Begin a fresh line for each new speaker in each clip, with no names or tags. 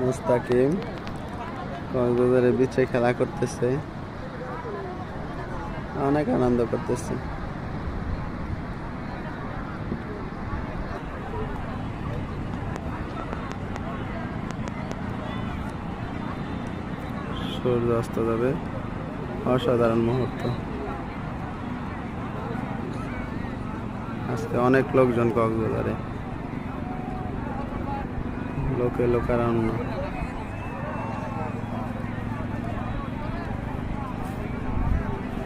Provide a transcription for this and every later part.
মুস্তাকিম কক্সবাজারের বিচে খেলা করতেছে, অনেক আনন্দ করতেছে। সূর্য অস্ত যাবে, অসাধারণ মুহূর্ত। আজকে অনেক লোকজন কক্সবাজারে, লোকে লোকারণ্য।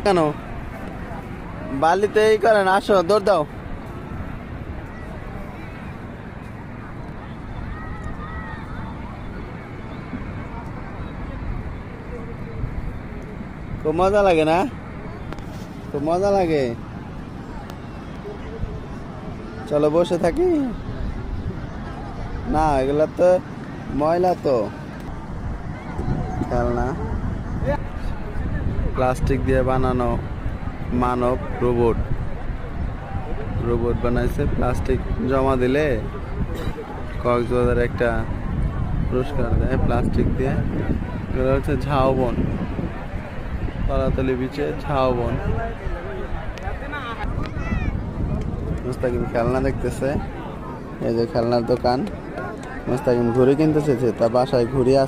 কেন বালিতেই করেন, আসো দৌড় দাও। খুব মজা লাগে না? খুব মজা লাগে। চলো বসে থাকি। না এগুলা তো ময়লা, তো খেলনা প্লাস্টিক দিয়ে বানানো মানব রোবট। রোবট বানাইছে, প্লাস্টিক জমা দিলে কক্সবাজারে একটা পুরস্কার দেয় প্লাস্টিক দিয়ে। এগুলো হচ্ছে ঝাউবন, তলাতলি বিচে ঝাউবন। মুস্তাকিম খেলনা দেখতেছে, এই যে খেলনার দোকান। মুস্তাকিম ঘুড়ি কিনতে চেয়েছে, তা বাসায় ঘুড়ি আছে।